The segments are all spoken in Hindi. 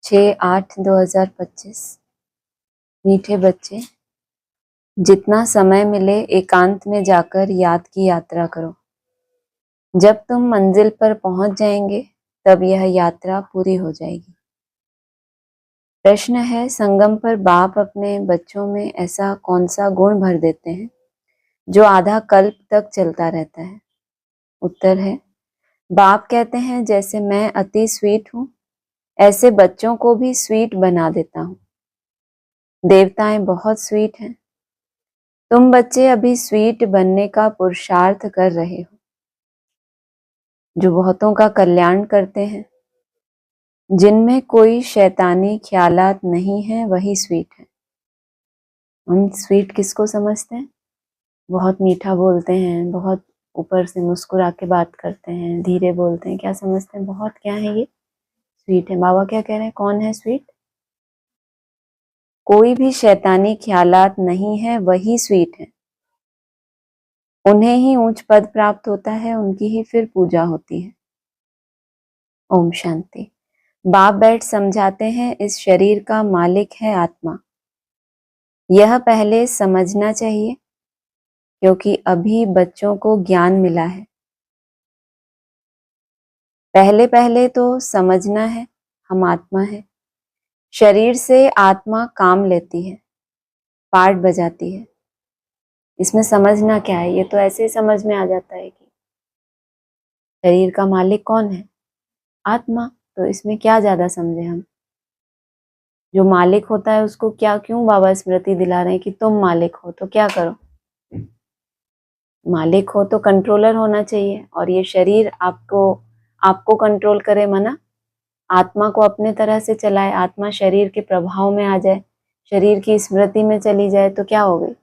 6/8/2025। मीठे बच्चे, जितना समय मिले एकांत में जाकर याद की यात्रा करो। जब तुम मंजिल पर पहुंच जाएंगे तब यह यात्रा पूरी हो जाएगी। प्रश्न है, संगम पर बाप अपने बच्चों में ऐसा कौन सा गुण भर देते हैं जो आधा कल्प तक चलता रहता है? उत्तर है, बाप कहते हैं जैसे मैं अति स्वीट हूं ऐसे बच्चों को भी स्वीट बना देता हूं। देवताएं बहुत स्वीट हैं, तुम बच्चे अभी स्वीट बनने का पुरुषार्थ कर रहे हो। जो बहुतों का कल्याण करते हैं, जिनमें कोई शैतानी ख्यालात नहीं है, वही स्वीट है। हम स्वीट किसको समझते हैं? बहुत मीठा बोलते हैं, बहुत ऊपर से मुस्कुरा के बात करते हैं, धीरे बोलते हैं, क्या समझते हैं? बहुत क्या है ये? स्वीट है। बाबा क्या कह रहे हैं? कौन है स्वीट? कोई भी शैतानी ख्यालात नहीं है, वही स्वीट है। उन्हें ही ऊंच पद प्राप्त होता है, उनकी ही फिर पूजा होती है। ओम शांति। बाप बैठ समझाते हैं, इस शरीर का मालिक है आत्मा। यह पहले समझना चाहिए, क्योंकि अभी बच्चों को ज्ञान मिला है। पहले पहले तो समझना है हम आत्मा है। शरीर से आत्मा काम लेती है, पार्ट बजाती है। इसमें समझना क्या है? ये तो ऐसे ही समझ में आ जाता है कि शरीर का मालिक कौन है? आत्मा। तो इसमें क्या ज्यादा समझे हम? जो मालिक होता है उसको क्या क्यों बाबा स्मृति दिला रहे हैं कि तुम मालिक हो तो क्या करो? मालिक हो तो कंट्रोलर होना चाहिए, और ये शरीर आपको कंट्रोल करे, मना आत्मा को अपने तरह से चलाए। आत्मा शरीर के प्रभाव में आ जाए, शरीर की स्मृति में चली जाए तो क्या हो गई?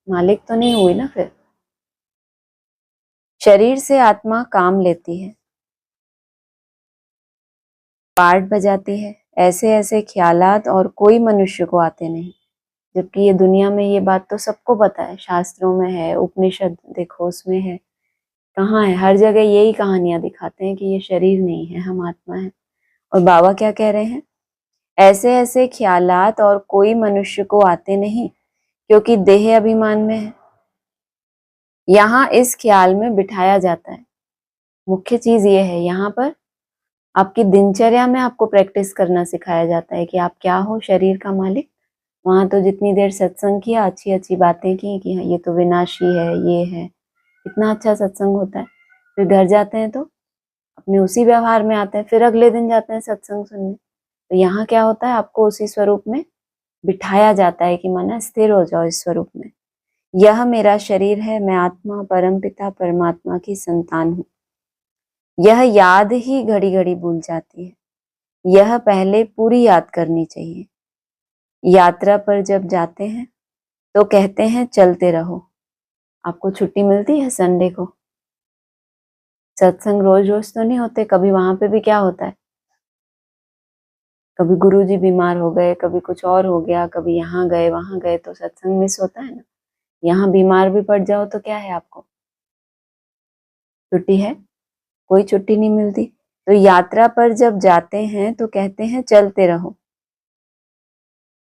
मालिक तो नहीं हुई ना। फिर शरीर से आत्मा काम लेती है, पार्ट बजाती है। ऐसे ऐसे ख्यालात और कोई मनुष्य को आते नहीं, जबकि ये दुनिया में ये बात तो सबको पता है। शास्त्रों में है, उपनिषद देखो उसमें है, कहाँ है? हर जगह यही कहानियां दिखाते हैं कि ये शरीर नहीं है, हम आत्मा है। और बाबा क्या कह रहे हैं? ऐसे ऐसे ख्यालात और कोई मनुष्य को आते नहीं, क्योंकि देह अभिमान में है। यहाँ इस ख्याल में बिठाया जाता है। मुख्य चीज ये है, यहाँ पर आपकी दिनचर्या में आपको प्रैक्टिस करना सिखाया जाता है कि आप क्या हो, शरीर का मालिक। वहां तो जितनी देर सत्संग किया, अच्छी अच्छी बातें की कि ये तो विनाशी है, ये है, इतना अच्छा सत्संग होता है। फिर घर जाते हैं तो अपने उसी व्यवहार में आते हैं, फिर अगले दिन जाते हैं सत्संग सुनने। तो यहाँ क्या होता है? आपको उसी स्वरूप में बिठाया जाता है कि माना स्थिर हो जाओ इस स्वरूप में। यह मेरा शरीर है, मैं आत्मा परमपिता परमात्मा की संतान हूँ। यह याद ही घड़ी घड़ी भूल जाती है, यह पहले पूरी याद करनी चाहिए। यात्रा पर जब जाते हैं तो कहते हैं चलते रहो। आपको छुट्टी मिलती है संडे को? सत्संग रोज रोज तो नहीं होते। कभी वहां पे भी क्या होता है, कभी गुरुजी बीमार हो गए, कभी कुछ और हो गया, कभी यहाँ गए वहां गए, तो सत्संग मिस होता है ना। यहाँ बीमार भी पड़ जाओ तो क्या है? आपको छुट्टी है? कोई छुट्टी नहीं मिलती। तो यात्रा पर जब जाते हैं तो कहते हैं चलते रहो।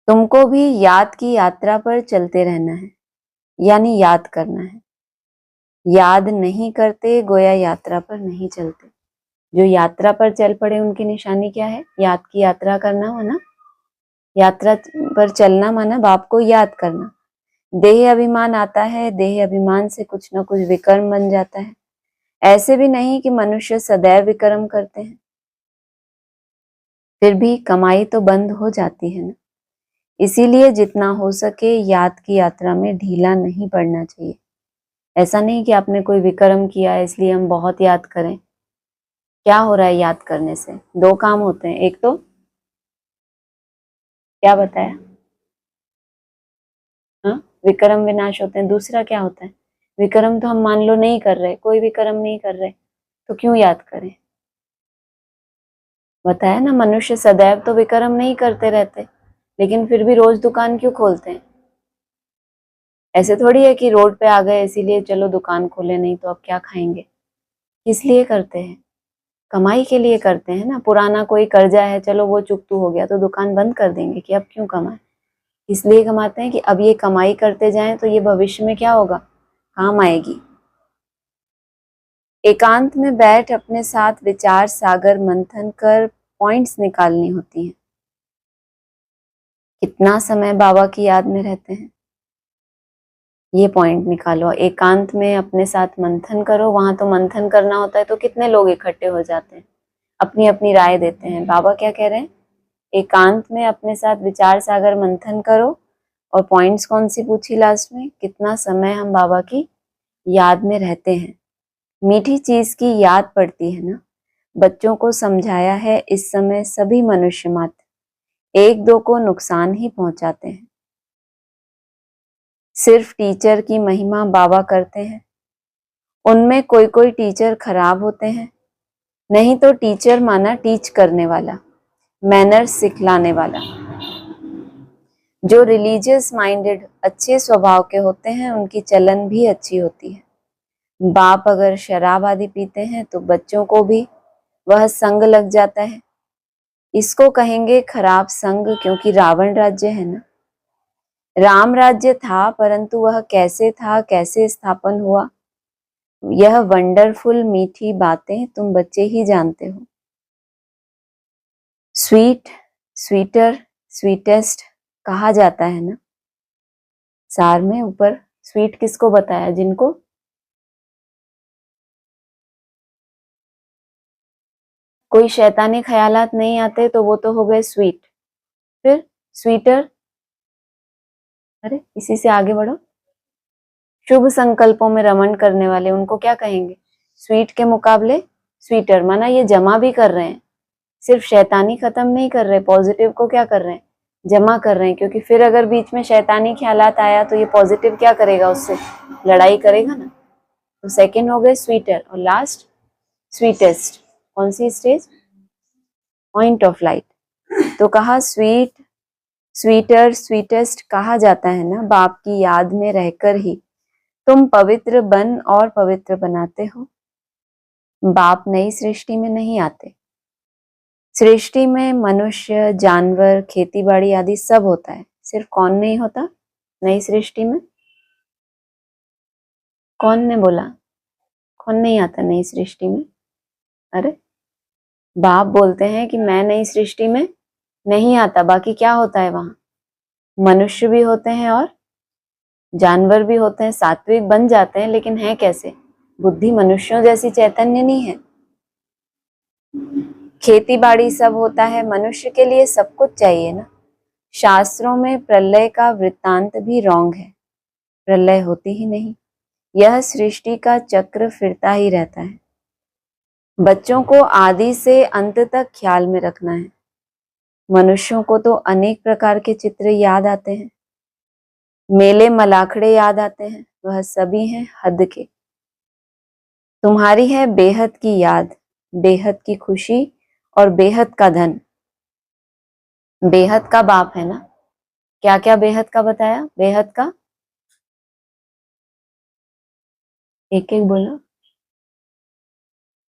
तुमको भी याद की यात्रा पर चलते रहना है, यानी याद करना है। याद नहीं करते गोया यात्रा पर नहीं चलते। जो यात्रा पर चल पड़े उनकी निशानी क्या है? याद की यात्रा करना माना, यात्रा पर चलना माना बाप को याद करना। देह अभिमान आता है, देह अभिमान से कुछ ना कुछ विकर्म बन जाता है। ऐसे भी नहीं कि मनुष्य सदैव विकर्म करते हैं, फिर भी कमाई तो बंद हो जाती है ना। इसीलिए जितना हो सके याद की यात्रा में ढीला नहीं पड़ना चाहिए। ऐसा नहीं कि आपने कोई विकर्म किया है इसलिए हम बहुत याद करें। क्या हो रहा है याद करने से? दो काम होते हैं। एक तो क्या बताया? हाँ, विकर्म विनाश होते हैं। दूसरा क्या होता है? विकर्म तो हम मान लो नहीं कर रहे, कोई विकर्म नहीं कर रहे, तो क्यों याद करें? बताया ना, मनुष्य सदैव तो विकर्म नहीं करते रहते, लेकिन फिर भी रोज दुकान क्यों खोलते हैं? ऐसे थोड़ी है कि रोड पे आ गए इसीलिए चलो दुकान खोले, नहीं तो अब क्या खाएंगे। किस लिए करते हैं? कमाई के लिए करते हैं ना। पुराना कोई कर्जा है, चलो वो चुकतू हो गया तो दुकान बंद कर देंगे कि अब क्यों कमाए। इसलिए कमाते हैं कि अब ये कमाई करते जाएं तो ये भविष्य में क्या होगा, काम आएगी। एकांत में बैठ अपने साथ विचार सागर मंथन कर पॉइंट्स निकालनी होती हैं। कितना समय बाबा की याद में रहते हैं, ये पॉइंट निकालो। एकांत में अपने साथ मंथन करो। वहां तो मंथन करना होता है तो कितने लोग इकट्ठे हो जाते हैं, अपनी अपनी राय देते हैं। बाबा क्या कह रहे हैं, एकांत में अपने साथ विचार सागर मंथन करो। और पॉइंट्स कौन सी पूछी लास्ट में, कितना समय हम बाबा की याद में रहते हैं। मीठी चीज की याद पड़ती है ना। बच्चों को समझाया है इस समय सभी मनुष्य मात्र एक दो को नुकसान ही पहुंचाते हैं। सिर्फ टीचर की महिमा बाबा करते हैं। उनमें कोई कोई टीचर खराब होते हैं, नहीं तो टीचर माना टीच करने वाला, मैनर्स सिखलाने वाला। जो रिलीजियस माइंडेड अच्छे स्वभाव के होते हैं उनकी चलन भी अच्छी होती है। बाप अगर शराब आदि पीते हैं तो बच्चों को भी वह संग लग जाता है। इसको कहेंगे खराब संग, क्योंकि रावण राज्य है ना। राम राज्य था, परंतु वह कैसे था, कैसे स्थापन हुआ, यह वंडरफुल मीठी बातें तुम बच्चे ही जानते हो। स्वीट, स्वीटर, स्वीटेस्ट कहा जाता है ना। सार में ऊपर स्वीट किसको बताया, जिनको कोई शैतानी ख्यालात नहीं आते तो वो तो हो गए स्वीट। फिर स्वीटर, अरे इसी से आगे बढ़ो। शुभ संकल्पों में रमण करने वाले, उनको क्या कहेंगे, स्वीट के मुकाबले स्वीटर। माना ये जमा भी कर रहे हैं, सिर्फ शैतानी खत्म नहीं कर रहे, पॉजिटिव को क्या कर रहे हैं, जमा कर रहे हैं। क्योंकि फिर अगर बीच में शैतानी ख्यालात आया तो ये पॉजिटिव क्या करेगा, उससे लड़ाई करेगा ना। तो सेकंड हो गए स्वीटर, और लास्ट स्वीटेस्ट। कौन सी स्टेज, पॉइंट ऑफ लाइट। तो कहा स्वीट, स्वीटर, स्वीटेस्ट कहा जाता है ना। बाप की याद में रहकर ही तुम पवित्र बन और पवित्र बनाते हो। बाप नई सृष्टि में नहीं आते। सृष्टि में मनुष्य, जानवर, खेती बाड़ी आदि सब होता है, सिर्फ कौन नहीं होता नई सृष्टि में, कौन ने बोला, कौन नहीं आता नई सृष्टि में। अरे बाप बोलते हैं कि मैं नई सृष्टि में नहीं आता। बाकी क्या होता है वहां, मनुष्य भी होते हैं और जानवर भी होते हैं, सात्विक बन जाते हैं, लेकिन है कैसे, बुद्धि मनुष्यों जैसी चैतन्य नहीं है। खेती बाड़ी सब होता है, मनुष्य के लिए सब कुछ चाहिए ना। शास्त्रों में प्रलय का वृत्तांत भी रॉन्ग है, प्रलय होती ही नहीं। यह सृष्टि का चक्र फिरता ही रहता है। बच्चों को आदि से अंत तक ख्याल में रखना है। मनुष्यों को तो अनेक प्रकार के चित्र याद आते हैं, मेले मलाखड़े याद आते हैं, वह सभी हैं हद के। तुम्हारी है बेहद की याद, बेहद की खुशी और बेहद का धन। बेहद का बाप है ना। क्या क्या बेहद का बताया, बेहद का एक एक बोलो।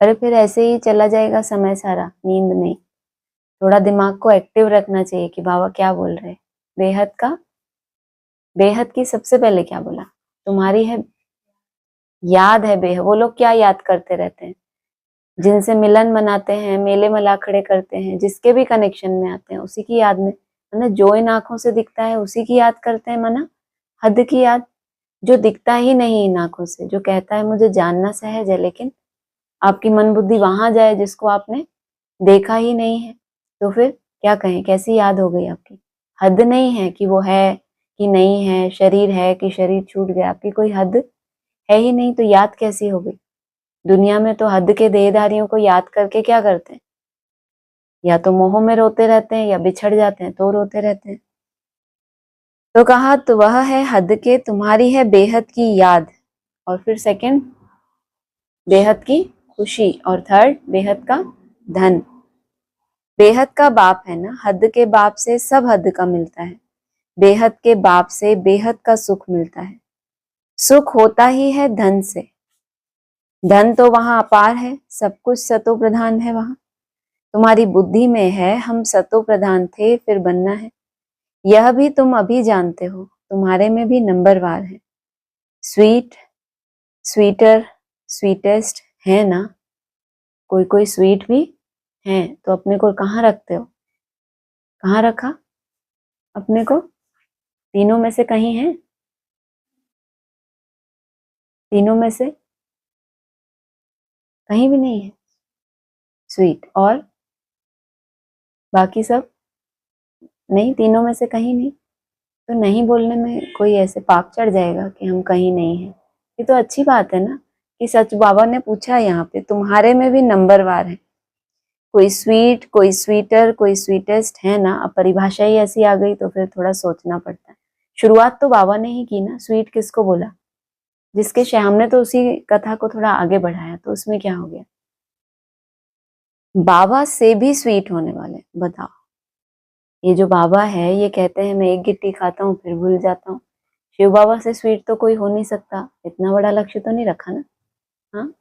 अरे फिर ऐसे ही चला जाएगा समय सारा नींद में। थोड़ा दिमाग को एक्टिव रखना चाहिए कि बाबा क्या बोल रहे। बेहद का, बेहद की सबसे पहले क्या बोला, तुम्हारी है याद है बेहद। वो लोग क्या याद करते रहते हैं, जिनसे मिलन मनाते हैं, मेले मलाखड़े करते हैं, जिसके भी कनेक्शन में आते हैं उसी की याद में, है ना। जो इन आंखों से दिखता है उसी की याद करते हैं, माना हद की याद। जो दिखता ही नहीं इन आंखों से, जो कहता है मुझे जानना सहज है, लेकिन आपकी मन बुद्धि वहां जाए जिसको आपने देखा ही नहीं है, तो फिर क्या कहें, कैसी याद हो गई आपकी। हद नहीं है कि वो है कि नहीं है, शरीर है कि शरीर छूट गया, आपकी कोई हद है ही नहीं, तो याद कैसी हो गई। दुनिया में तो हद के देहधारियों को याद करके क्या करते हैं, या तो मोह में रोते रहते हैं या बिछड़ जाते हैं तो रोते रहते हैं। तो कहा तो वह है हद के, तुम्हारी है बेहद की याद, और फिर सेकंड बेहद की खुशी, और थर्ड बेहद का धन। बेहद का बाप है ना, हद के बाप से सब हद का मिलता है, बेहद के बाप से बेहद का सुख मिलता है। सुख होता ही है धन से। धन तो वहां अपार है, सब कुछ सतो प्रधान है वहां। तुम्हारी बुद्धि में है हम सतो प्रधान थे, फिर बनना है। यह भी तुम अभी जानते हो, तुम्हारे में भी नंबरवार है। स्वीट, स्वीटर, स्वीटेस्ट है ना। कोई कोई स्वीट भी है, तो अपने को कहाँ रखते हो? कहाँ रखा अपने को? तीनों में से कहीं है? तीनों में से कहीं भी नहीं है स्वीट, और बाकी सब नहीं, तीनों में से कहीं नहीं। तो नहीं बोलने में कोई ऐसे पाप चढ़ जाएगा कि हम कहीं नहीं है? ये तो अच्छी बात है ना, कि सच बाबा ने पूछा यहाँ पे, तुम्हारे में भी नंबरवार है। कोई स्वीट, कोई स्वीटर, कोई स्वीटेस्ट है ना। अब परिभाषा ही ऐसी आ गई तो फिर थोड़ा सोचना पड़ता है। शुरुआत तो बाबा ने ही की ना, स्वीट किसको बोला? जिसके हमने तो उसी कथा को थोड़ा आगे बढ़ाया, तो उसमें क्या हो गया? बाबा से भी स्वीट होने वाले, बताओ। ये जो बाबा है ये कहते हैं मैं एक गिट्टी खाता हूँ फिर भूल जाता हूँ। शिव बाबा से स्वीट तो कोई हो नहीं सकता, इतना बड़ा लक्ष्य तो नहीं रखा ना। हाँ,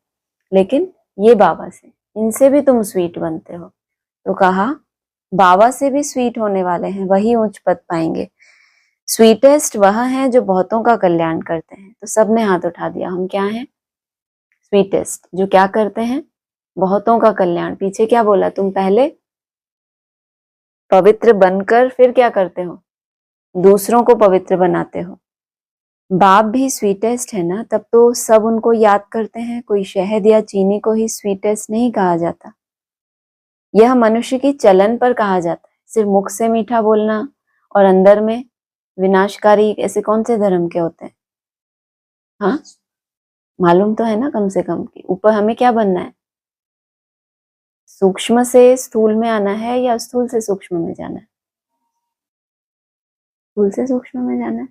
लेकिन ये बाबा से, इनसे भी तुम स्वीट बनते हो। तो कहा बाबा से भी स्वीट होने वाले हैं, वही उच्च पद पाएंगे। स्वीटेस्ट वह है जो बहुतों का कल्याण करते हैं। तो सबने हाथ उठा दिया, हम क्या हैं? स्वीटेस्ट, जो क्या करते हैं? बहुतों का कल्याण। पीछे क्या बोला? तुम पहले पवित्र बनकर फिर क्या करते हो? दूसरों को पवित्र बनाते हो। बाप भी स्वीटेस्ट है ना, तब तो सब उनको याद करते हैं। कोई शहद या चीनी को ही स्वीटेस्ट नहीं कहा जाता। यह मनुष्य की चलन पर कहा जाता है। सिर्फ मुख से मीठा बोलना और अंदर में विनाशकारी, ऐसे कौन से धर्म के होते हैं? हाँ, मालूम तो है ना कम से कम कि ऊपर हमें क्या बनना है? सूक्ष्म से स्थूल में आना है या स्थूल से सूक्ष्म में जाना है? स्थूल से सूक्ष्म में जाना है।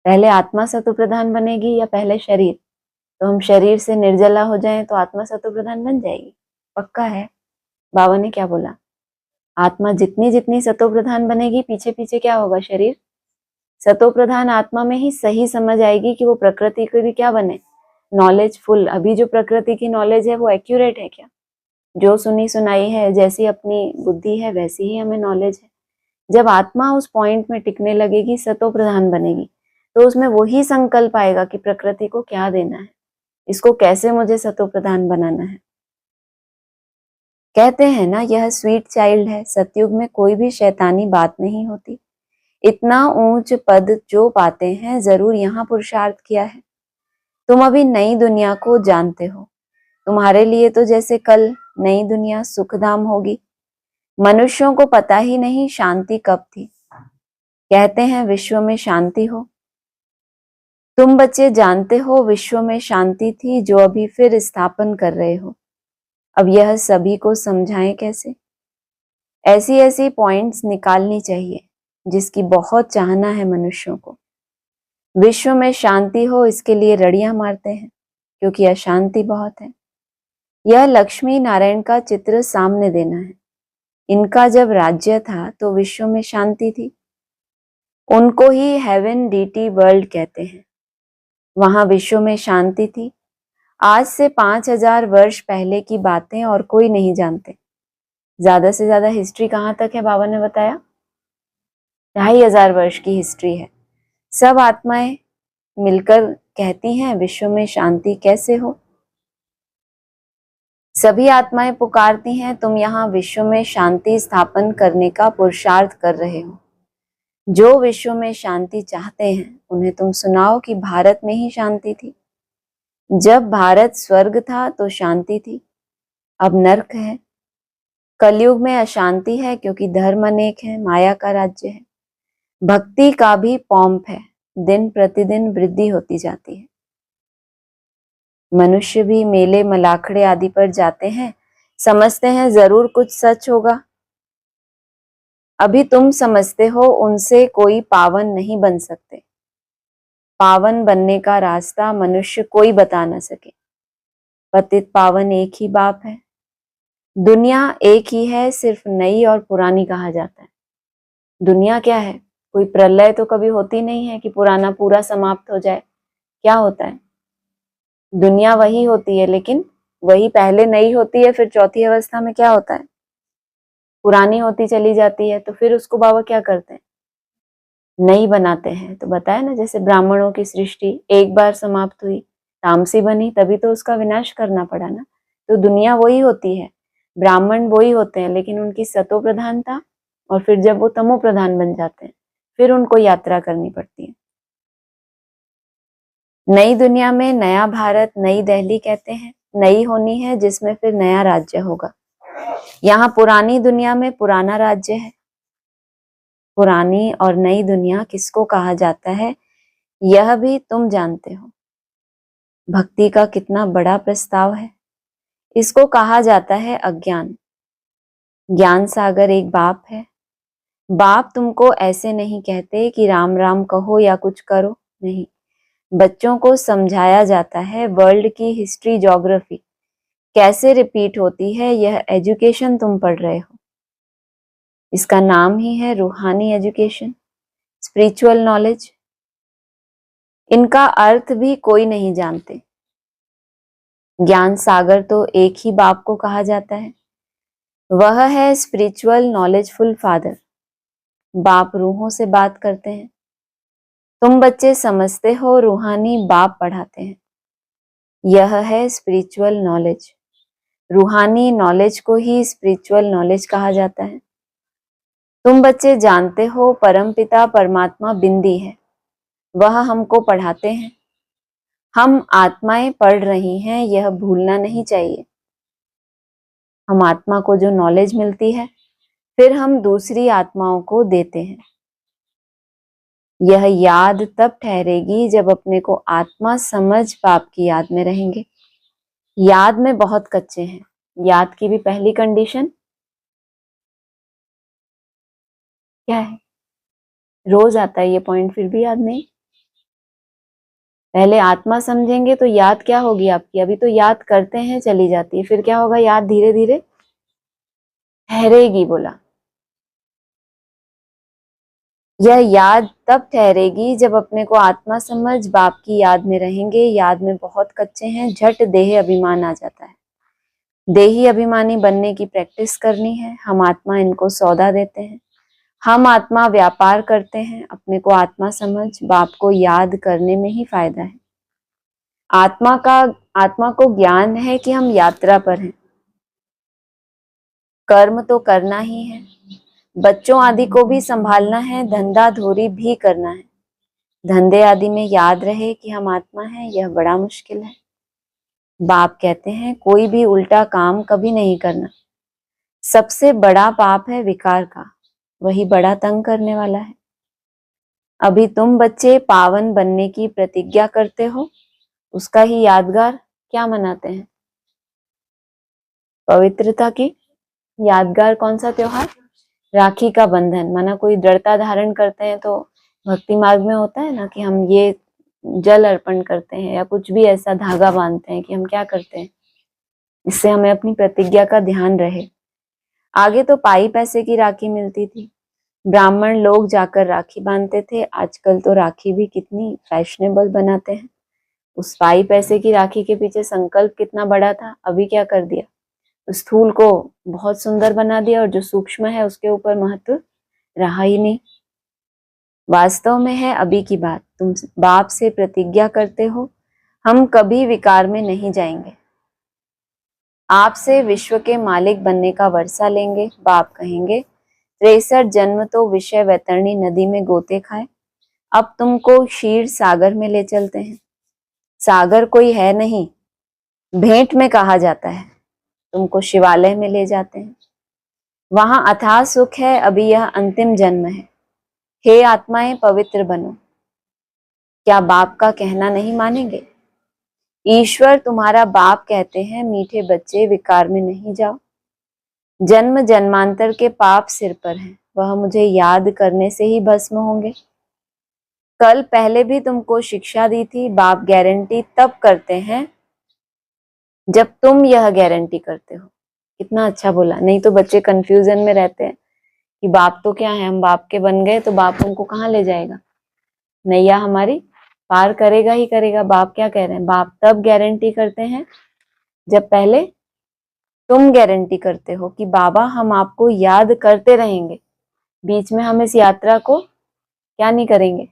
पहले आत्मा सतो प्रधान बनेगी या पहले शरीर? तो हम शरीर से निर्जला हो जाएं तो आत्मा सतो प्रधान बन जाएगी, पक्का है। बाबा ने क्या बोला? आत्मा जितनी जितनी सतो प्रधान बनेगी, पीछे पीछे क्या होगा? शरीर सतो प्रधान आत्मा में ही सही समझ आएगी कि वो प्रकृति को भी क्या बने? नॉलेजफुल। अभी जो प्रकृति की नॉलेज है वो एक्यूरेट है क्या? जो सुनी सुनाई है, जैसी अपनी बुद्धि है वैसी ही हमें नॉलेज है। जब आत्मा उस पॉइंट में टिकने लगेगी, सतो प्रधान बनेगी, तो उसमें वही संकल्प आएगा कि प्रकृति को क्या देना है, इसको कैसे मुझे सतो प्रधान बनाना है। कहते हैं ना, यह स्वीट चाइल्ड है। सतयुग में कोई भी शैतानी बात नहीं होती। इतना ऊंच पद जो पाते हैं, जरूर यहाँ पुरुषार्थ किया है। तुम अभी नई दुनिया को जानते हो। तुम्हारे लिए तो जैसे कल नई दुनिया सुखधाम होगी। मनुष्यों को पता ही नहीं शांति कब थी। कहते हैं विश्व में शांति हो। तुम बच्चे जानते हो विश्व में शांति थी, जो अभी फिर स्थापन कर रहे हो। अब यह सभी को समझाएं कैसे? ऐसी ऐसी पॉइंट्स निकालनी चाहिए जिसकी बहुत चाहना है मनुष्यों को। विश्व में शांति हो, इसके लिए रड़ियां मारते हैं, क्योंकि अशांति बहुत है। यह लक्ष्मी नारायण का चित्र सामने देना है। इनका जब राज्य था तो विश्व में शांति थी। उनको ही हेवन डीटी वर्ल्ड कहते हैं। वहां विश्व में शांति थी। आज से 5000 वर्ष पहले की बातें और कोई नहीं जानते। ज्यादा से ज्यादा हिस्ट्री कहाँ तक है? बाबा ने बताया 2500 वर्ष की हिस्ट्री है। सब आत्माएं मिलकर कहती हैं विश्व में शांति कैसे हो। सभी आत्माएं पुकारती हैं, तुम यहाँ विश्व में शांति स्थापन करने का पुरुषार्थ कर रहे हो। जो विश्व में शांति चाहते हैं उन्हें तुम सुनाओ कि भारत में ही शांति थी। जब भारत स्वर्ग था तो शांति थी, अब नर्क है। कलयुग में अशांति है, क्योंकि धर्म अनेक है, माया का राज्य है। भक्ति का भी पॉम्प है, दिन प्रतिदिन वृद्धि होती जाती है। मनुष्य भी मेले मलाखड़े आदि पर जाते हैं, समझते हैं जरूर कुछ सच होगा। अभी तुम समझते हो उनसे कोई पावन नहीं बन सकते। पावन बनने का रास्ता मनुष्य कोई बता न सके। पतित पावन एक ही बाप है। दुनिया एक ही है, सिर्फ नई और पुरानी कहा जाता है। दुनिया क्या है? कोई प्रलय तो कभी होती नहीं है कि पुराना पूरा समाप्त हो जाए। क्या होता है? दुनिया वही होती है, लेकिन वही पहले नई होती है, फिर चौथी अवस्था में क्या होता है, पुरानी होती चली जाती है। तो फिर उसको बाबा क्या करते हैं, नई बनाते हैं। तो बताया ना, जैसे ब्राह्मणों की सृष्टि एक बार समाप्त हुई, तामसी बनी, तभी तो उसका विनाश करना पड़ा ना। तो दुनिया वही होती है, ब्राह्मण वही होते हैं, लेकिन उनकी सतो प्रधानता, और फिर जब वो तमो प्रधान बन जाते हैं, फिर उनको यात्रा करनी पड़ती है। नई दुनिया में नया भारत, नई दिल्ली कहते हैं, नई होनी है, जिसमें फिर नया राज्य होगा। यहाँ पुरानी दुनिया में पुराना राज्य है। पुरानी और नई दुनिया किसको कहा जाता है, यह भी तुम जानते हो। भक्ति का कितना बड़ा प्रस्ताव है। इसको कहा जाता है अज्ञान। ज्ञान सागर एक बाप है। बाप तुमको ऐसे नहीं कहते कि राम राम कहो या कुछ करो, नहीं। बच्चों को समझाया जाता है वर्ल्ड की हिस्ट्री, ज्योग्राफी कैसे रिपीट होती है, यह एजुकेशन तुम पढ़ रहे हो। इसका नाम ही है रूहानी एजुकेशन, स्पिरिचुअल नॉलेज। इनका अर्थ भी कोई नहीं जानते। ज्ञान सागर तो एक ही बाप को कहा जाता है, वह है स्पिरिचुअल नॉलेजफुल फादर। बाप रूहों से बात करते हैं। तुम बच्चे समझते हो रूहानी बाप पढ़ाते हैं। यह है स्पिरिचुअल नॉलेज। रूहानी नॉलेज को ही स्पिरिचुअल नॉलेज कहा जाता है। तुम बच्चे जानते हो परमपिता परमात्मा बिंदी है, वह हमको पढ़ाते हैं। हम आत्माएं पढ़ रही हैं, यह भूलना नहीं चाहिए। हम आत्मा को जो नॉलेज मिलती है, फिर हम दूसरी आत्माओं को देते हैं। यह याद तब ठहरेगी जब अपने को आत्मा समझ बाप की याद में रहेंगे। याद में बहुत कच्चे हैं। याद की भी पहली कंडीशन क्या है, रोज आता है ये पॉइंट, फिर भी याद नहीं। पहले आत्मा समझेंगे तो याद क्या होगी आपकी, अभी तो याद करते हैं चली जाती है, फिर क्या होगा, याद धीरे धीरे ठहरेगी। बोला, यह याद तब ठहरेगी जब अपने को आत्मा समझ बाप की याद में रहेंगे। याद में बहुत कच्चे हैं, झट देह अभिमान आ जाता है। देही अभिमानी बनने की प्रैक्टिस करनी है। हम आत्मा इनको सौदा देते हैं। हम आत्मा व्यापार करते हैं। अपने को आत्मा समझ बाप को याद करने में ही फायदा है। आत्मा को ज्ञान है कि हम यात्रा पर हैं, कर्म तो करना ही है, बच्चों आदि को भी संभालना है, धंधा धोरी भी करना है। धंधे आदि में याद रहे कि हम आत्मा हैं, यह बड़ा मुश्किल है। बाप कहते हैं कोई भी उल्टा काम कभी नहीं करना। सबसे बड़ा पाप है विकार का, वही बड़ा तंग करने वाला है। अभी तुम बच्चे पावन बनने की प्रतिज्ञा करते हो, उसका ही यादगार क्या मनाते हैं, पवित्रता की यादगार कौन सा त्योहार, राखी का बंधन। माना कोई दृढ़ता धारण करते हैं, तो भक्ति मार्ग में होता है ना कि हम ये जल अर्पण करते हैं या कुछ भी ऐसा धागा बांधते हैं कि हम क्या करते हैं, इससे हमें अपनी प्रतिज्ञा का ध्यान रहे। आगे तो पाई पैसे की राखी मिलती थी, ब्राह्मण लोग जाकर राखी बांधते थे। आजकल तो राखी भी कितनी फैशनेबल बनाते हैं। उस पाई पैसे की राखी के पीछे संकल्प कितना बड़ा था, अभी क्या कर दिया, स्थूल को बहुत सुंदर बना दिया और जो सूक्ष्म है उसके ऊपर महत्व रहा ही नहीं। वास्तव में है अभी की बात, तुम बाप से प्रतिज्ञा करते हो हम कभी विकार में नहीं जाएंगे, आपसे विश्व के मालिक बनने का वर्षा लेंगे। बाप कहेंगे 63 जन्म तो विषय वैतरणी नदी में गोते खाए, अब तुमको क्षीर सागर में ले चलते हैं। सागर कोई है नहीं, भेंट में कहा जाता है। तुमको शिवालय में ले जाते हैं, वहां अथाह सुख है। अभी यह अंतिम जन्म है। हे आत्माएं पवित्र बनो। क्या बाप का कहना नहीं मानेंगे? ईश्वर तुम्हारा बाप कहते हैं मीठे बच्चे विकार में नहीं जाओ। जन्म जन्मांतर के पाप सिर पर हैं, वह मुझे याद करने से ही भस्म होंगे। कल पहले भी तुमको शिक्षा दी थी, बाप गारंटी तब करते हैं जब तुम यह गारंटी करते हो। कितना अच्छा बोला, नहीं तो बच्चे कंफ्यूजन में रहते हैं कि बाप तो क्या है, हम बाप के बन गए तो बाप हमको कहाँ ले जाएगा, नैया हमारी पार करेगा ही करेगा। बाप क्या कह रहे हैं, बाप तब गारंटी करते हैं जब पहले तुम गारंटी करते हो कि बाबा हम आपको याद करते रहेंगे, बीच में हम इस यात्रा को क्या नहीं करेंगे,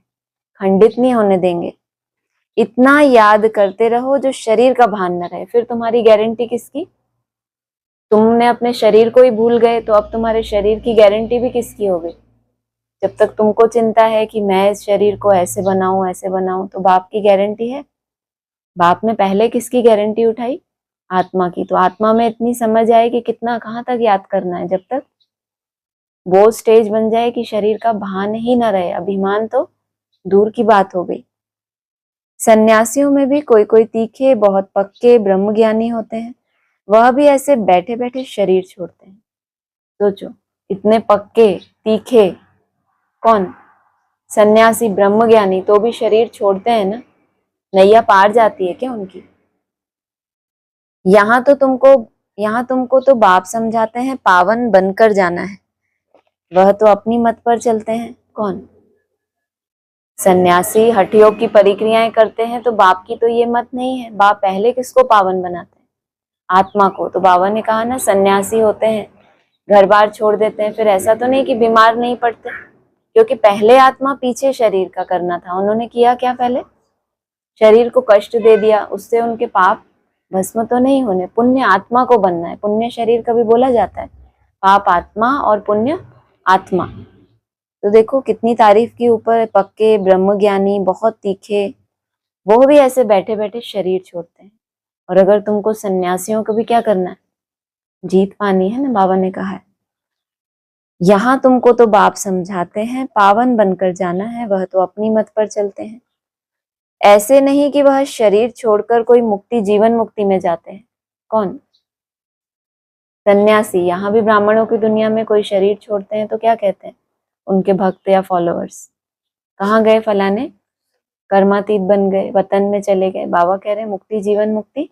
खंडित नहीं होने देंगे। इतना याद करते रहो जो शरीर का भान न रहे। फिर तुम्हारी गारंटी किसकी? तुमने अपने शरीर को ही भूल गए तो अब तुम्हारे शरीर की गारंटी भी किसकी हो गई? जब तक तुमको चिंता है कि मैं इस शरीर को ऐसे बनाऊं तो बाप की गारंटी है? बाप ने पहले किसकी गारंटी उठाई? आत्मा की। तो आत्मा में इतनी समझ आए कि कितना कहाँ तक याद करना है। जब तक वो स्टेज बन जाए कि शरीर का भान ही न रहे, अभिमान तो दूर की बात हो गई। सन्यासियों में भी कोई कोई तीखे बहुत पक्के ब्रह्म ज्ञानी होते हैं, वह भी ऐसे बैठे बैठे शरीर छोड़ते हैं। सोचो, इतने पक्के तीखे कौन? सन्यासी ब्रह्म ज्ञानी, तो भी शरीर छोड़ते हैं ना। नैया पार जाती है क्या उनकी? यहाँ तुमको तो बाप समझाते हैं पावन बनकर जाना है, वह तो अपनी मत पर चलते हैं। कौन? सन्यासी हठयोग की परिक्रियाएं करते हैं, तो बाप की तो ये मत नहीं है। बाप पहले किसको पावन बनाते हैं? आत्मा को। तो बाबा ने कहा ना, सन्यासी होते हैं घर बार छोड़ देते हैं, फिर ऐसा तो नहीं कि बीमार नहीं पड़ते, क्योंकि पहले आत्मा पीछे शरीर का करना था। उन्होंने किया क्या? पहले शरीर को कष्ट दे दिया, उससे उनके पाप भस्म तो नहीं होने, पुण्य आत्मा को बनना है। पुण्य शरीर कभी बोला जाता है, पाप आत्मा और पुण्य आत्मा। तो देखो कितनी तारीफ की ऊपर पक्के ब्रह्म ज्ञानी बहुत तीखे, वो भी ऐसे बैठे बैठे शरीर छोड़ते हैं। और अगर तुमको सन्यासियों को भी क्या करना है, जीत पानी है ना, बाबा ने कहा है। यहाँ तुमको तो बाप समझाते हैं पावन बनकर जाना है, वह तो अपनी मत पर चलते हैं। ऐसे नहीं कि वह शरीर छोड़कर कोई मुक्ति, जीवन मुक्ति में जाते हैं। कौन? सन्यासी। यहाँ भी ब्राह्मणों की दुनिया में कोई शरीर छोड़ते हैं तो क्या कहते हैं उनके भक्त या फॉलोअर्स? कहाँ गए फलाने? कर्मातीत बन गए, वतन में चले गए। बाबा कह रहे हैं मुक्ति, जीवन मुक्ति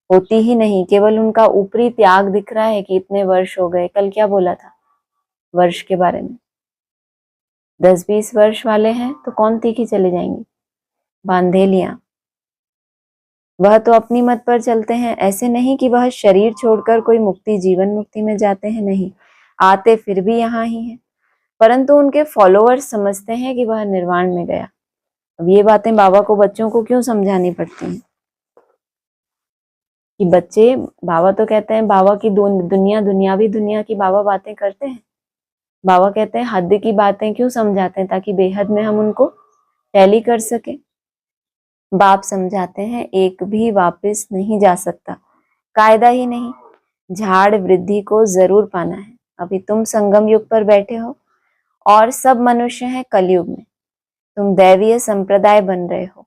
होती ही नहीं, केवल उनका ऊपरी त्याग दिख रहा है कि इतने वर्ष हो गए। कल क्या बोला था वर्ष के बारे में? 10-20 वर्ष वाले हैं तो कौन तीखी चले जाएंगी? बांधेलियां। वह तो अपनी मत पर चलते हैं। ऐसे नहीं कि वह शरीर छोड़कर कोई मुक्ति, जीवन मुक्ति में जाते हैं, नहीं, आते फिर भी यहाँ ही हैं, परंतु उनके फॉलोअर्स समझते हैं कि वह निर्वाण में गया। अब ये बातें बाबा को बच्चों को क्यों समझानी पड़ती हैं कि बच्चे, बाबा तो कहते हैं बाबा की दुनिया, दुनियावी दुनिया की बाबा बातें करते हैं। बाबा कहते हैं हद की बातें क्यों समझाते हैं, ताकि बेहद में हम उनको टैली कर सके। बाप समझाते हैं एक भी वापस नहीं जा सकता, कायदा ही नहीं, झाड़ वृद्धि को जरूर पाना है। अभी तुम संगम युग पर बैठे हो और सब मनुष्य हैं कलयुग में। तुम दैवीय संप्रदाय बन रहे हो।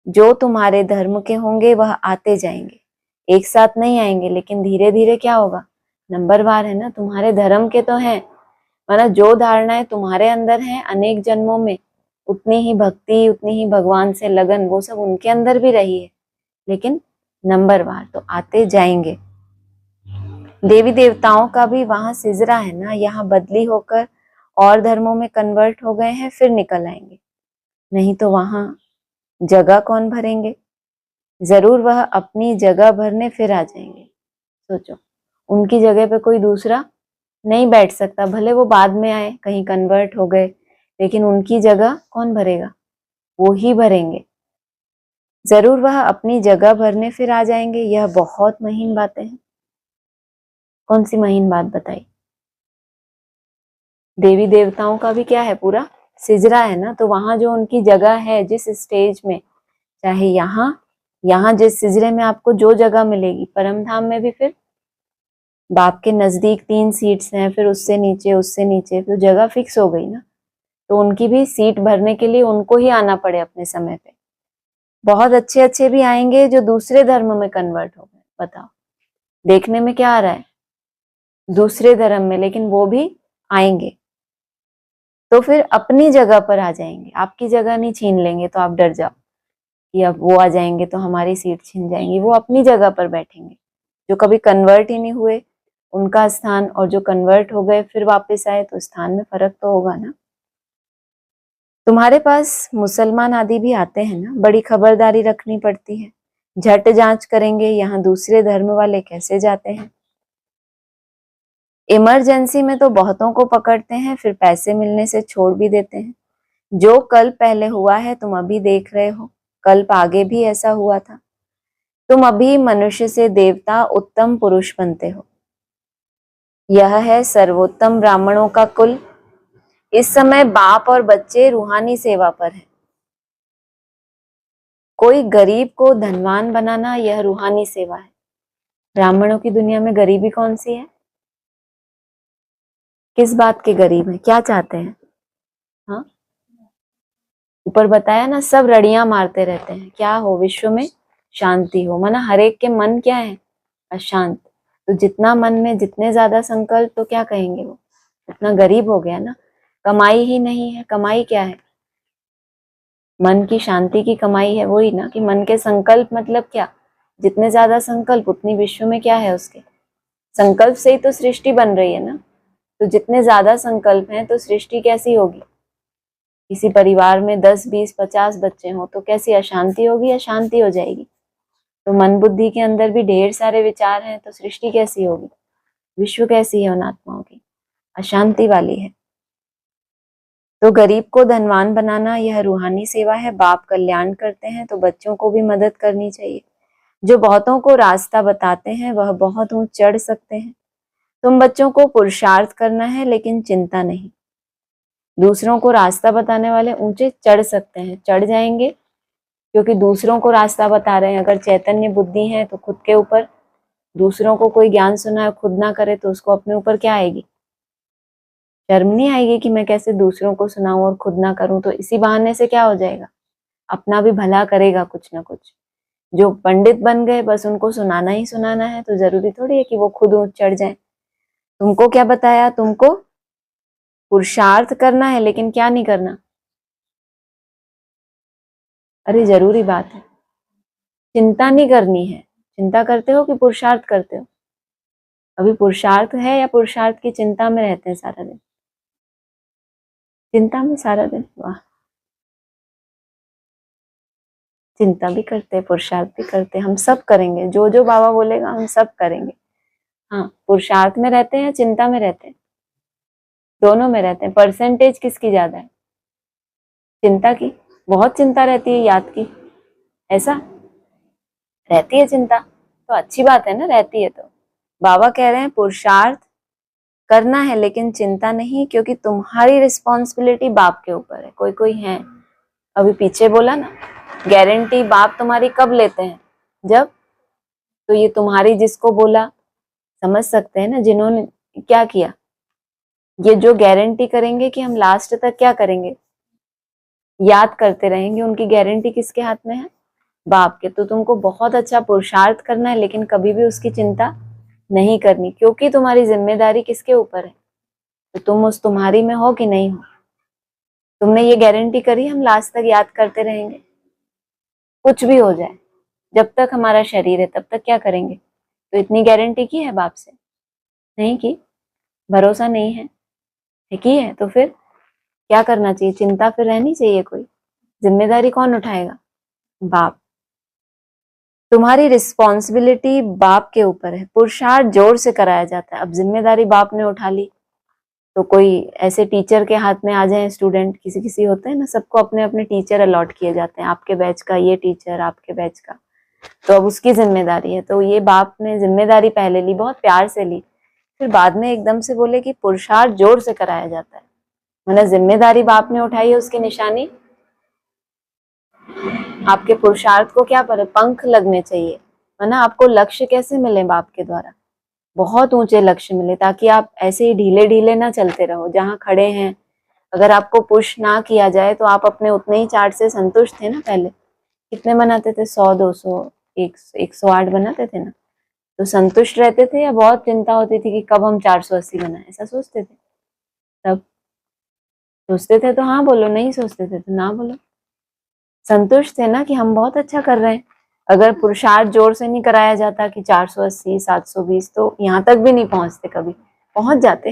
जो तुम्हारे धर्म के होंगे वह आते जाएंगे, एक साथ नहीं आएंगे, लेकिन धीरे धीरे क्या होगा, नंबरवार है ना। तुम्हारे धर्म के तो हैं, मतलब जो धारणाएं तुम्हारे अंदर हैं अनेक जन्मों में, उतनी ही भक्ति, उतनी ही भगवान से लगन, वो सब उनके अंदर भी रही है, लेकिन नंबरवार तो आते जाएंगे। देवी देवताओं का भी वहां सिजरा है ना, यहाँ बदली होकर और धर्मों में कन्वर्ट हो गए हैं, फिर निकल आएंगे। नहीं तो वहां जगह कौन भरेंगे? जरूर वह अपनी जगह भरने फिर आ जाएंगे। सोचो, उनकी जगह पे कोई दूसरा नहीं बैठ सकता, भले वो बाद में आए, कहीं कन्वर्ट हो गए, लेकिन उनकी जगह कौन भरेगा? वो ही भरेंगे। जरूर वह अपनी जगह भरने फिर आ जाएंगे। यह बहुत महीन बातें हैं। कौन सी महीन बात बताई? देवी देवताओं का भी क्या है, पूरा सिजरा है ना, तो वहां जो उनकी जगह है, जिस स्टेज में, चाहे यहाँ जिस सिजरे में आपको जो जगह मिलेगी, परम धाम में भी फिर बाप के नजदीक 3 सीट्स हैं, फिर उससे नीचे, फिर जगह फिक्स हो गई ना। तो उनकी भी सीट भरने के लिए उनको ही आना पड़े अपने समय पे। बहुत अच्छे अच्छे भी आएंगे जो दूसरे धर्म में कन्वर्ट हो गए। बताओ, देखने में क्या आ रहा है, दूसरे धर्म में, लेकिन वो भी आएंगे तो फिर अपनी जगह पर आ जाएंगे। आपकी जगह नहीं छीन लेंगे तो आप डर जाओ कि अब वो आ जाएंगे तो हमारी सीट छीन जाएंगी। वो अपनी जगह पर बैठेंगे। जो कभी कन्वर्ट ही नहीं हुए उनका स्थान, और जो कन्वर्ट हो गए फिर वापस आए, तो स्थान में फर्क तो होगा ना। तुम्हारे पास मुसलमान आदि भी आते हैं ना, बड़ी खबरदारी रखनी पड़ती है। झट जांच करेंगे यहाँ दूसरे धर्म वाले कैसे जाते हैं। इमरजेंसी में तो बहुतों को पकड़ते हैं, फिर पैसे मिलने से छोड़ भी देते हैं। जो कल पहले हुआ है तुम अभी देख रहे हो, कल्प आगे भी ऐसा हुआ था। तुम अभी मनुष्य से देवता उत्तम पुरुष बनते हो। यह है सर्वोत्तम ब्राह्मणों का कुल। इस समय बाप और बच्चे रूहानी सेवा पर हैं। कोई गरीब को धनवान बनाना यह रूहानी सेवा है। ब्राह्मणों की दुनिया में गरीबी कौन सी है? किस बात के गरीब हैं? क्या चाहते हैं? हाँ, ऊपर बताया ना, सब रड़ियां मारते रहते हैं। क्या हो? विश्व में शांति हो। माना हर एक के मन क्या है? अशांत। तो जितना मन में जितने ज्यादा संकल्प, तो क्या कहेंगे वो? इतना गरीब हो गया ना। कमाई ही नहीं है। कमाई क्या है? मन की शांति की कमाई है। वही ना कि मन के संकल्प मतलब क्या? जितने ज्यादा संकल्प उतनी विश्व में क्या है उसके? संकल्प से ही तो सृष्टि बन रही है ना। तो जितने ज्यादा संकल्प हैं तो सृष्टि कैसी होगी? किसी परिवार में 10, 20, 50 बच्चे हों तो कैसी अशांति होगी या शांति हो जाएगी? तो मन बुद्धि के अंदर भी ढेर सारे विचार हैं तो सृष्टि कैसी होगी? विश्व कैसी है उन आत्माओं की? अशांति वाली है। तो गरीब को धनवान बनाना यह रूहानी सेवा है। बाप कल्याण करते हैं तो बच्चों को भी मदद करनी चाहिए। जो बहुतों को रास्ता बताते हैं वह बहुत ऊंच चढ़ सकते हैं। तुम बच्चों को पुरुषार्थ करना है लेकिन चिंता नहीं। दूसरों को रास्ता बताने वाले ऊंचे चढ़ सकते हैं, चढ़ जाएंगे, क्योंकि दूसरों को रास्ता बता रहे हैं। अगर चैतन्य बुद्धि है तो खुद के ऊपर, दूसरों को कोई ज्ञान सुनाए खुद ना करे तो उसको अपने ऊपर क्या आएगी? शर्म नहीं आएगी कि मैं कैसे दूसरों को सुनाऊं और खुद ना करूं? तो इसी बहाने से क्या हो जाएगा? अपना भी भला करेगा कुछ ना कुछ। जो पंडित बन गए बस उनको सुनाना ही सुनाना है, तो जरूरी थोड़ी है कि वो खुद ऊंच चढ़ जाए। तुमको क्या बताया? तुमको पुरुषार्थ करना है लेकिन क्या नहीं करना? अरे जरूरी बात है, चिंता नहीं करनी है। चिंता करते हो कि पुरुषार्थ करते हो? अभी पुरुषार्थ है या पुरुषार्थ की चिंता में रहते हैं सारा दिन? चिंता में सारा दिन। वाह, चिंता भी करते, पुरुषार्थ भी करते। हम सब करेंगे, जो जो बाबा बोलेगा हम सब करेंगे। हाँ, पुरुषार्थ में रहते हैं, चिंता में रहते हैं, दोनों में रहते हैं। परसेंटेज किसकी ज्यादा है? चिंता की। बहुत चिंता रहती है याद की। ऐसा रहती है चिंता तो अच्छी बात है ना, रहती है तो। बाबा कह रहे हैं पुरुषार्थ करना है लेकिन चिंता नहीं, क्योंकि तुम्हारी रिस्पॉन्सिबिलिटी बाप के ऊपर है। कोई कोई है, अभी पीछे बोला ना, गारंटी बाप तुम्हारी कब लेते हैं? जब, तो ये तुम्हारी जिसको बोला समझ सकते हैं ना, जिन्होंने क्या किया। ये जो गारंटी करेंगे कि हम लास्ट तक क्या करेंगे, याद करते रहेंगे, उनकी गारंटी किसके हाथ में है? बाप के। तो तुमको बहुत अच्छा पुरुषार्थ करना है लेकिन कभी भी उसकी चिंता नहीं करनी, क्योंकि तुम्हारी जिम्मेदारी किसके ऊपर है? तो तुम उस तुम्हारी में हो कि नहीं हो? तुमने ये गारंटी करी हम लास्ट तक याद करते रहेंगे, कुछ भी हो जाए, जब तक हमारा शरीर है तब तक क्या करेंगे? तो इतनी गारंटी की है बाप से? नहीं की। भरोसा नहीं है? की है तो फिर क्या करना चाहिए? चिंता फिर रहनी चाहिए। कोई जिम्मेदारी कौन उठाएगा? बाप। तुम्हारी रिस्पॉन्सिबिलिटी बाप के ऊपर है। पुरुषार्थ जोर से कराया जाता है। अब जिम्मेदारी बाप ने उठा ली तो कोई ऐसे टीचर के हाथ में आ जाए स्टूडेंट, किसी किसी होते हैं ना, सबको अपने अपने टीचर अलॉट किए जाते हैं। आपके बैच का ये टीचर, आपके बैच का, तो अब उसकी जिम्मेदारी है। तो ये बाप ने जिम्मेदारी पहले ली, बहुत प्यार से ली, फिर बाद में एकदम से बोले कि पुरुषार्थ जोर से कराया जाता है। मतलब जिम्मेदारी बाप ने उठाई है, उसकी निशानी आपके पुरुषार्थ को क्या पर पंख लगने चाहिए, है ना। आपको लक्ष्य कैसे मिले? बाप के द्वारा बहुत ऊंचे लक्ष्य मिले, ताकि आप ऐसे ही ढीले ढीले ना चलते रहो जहां खड़े हैं। अगर आपको पुश ना किया जाए तो आप अपने उतने ही चार्ट से संतुष्ट थे ना। पहले कितने बनाते थे? 100, 200, 108 बनाते थे ना। तो संतुष्ट रहते थे या बहुत चिंता होती थी कि कब हम 480 बनाए? ऐसा सोचते थे? तब सोचते थे तो हाँ बोलो, नहीं सोचते थे तो ना बोलो। संतुष्ट थे ना कि हम बहुत अच्छा कर रहे हैं। अगर पुरुषार्थ जोर से नहीं कराया जाता कि 480, 720, तो यहाँ तक भी नहीं पहुंचते। कभी पहुंच जाते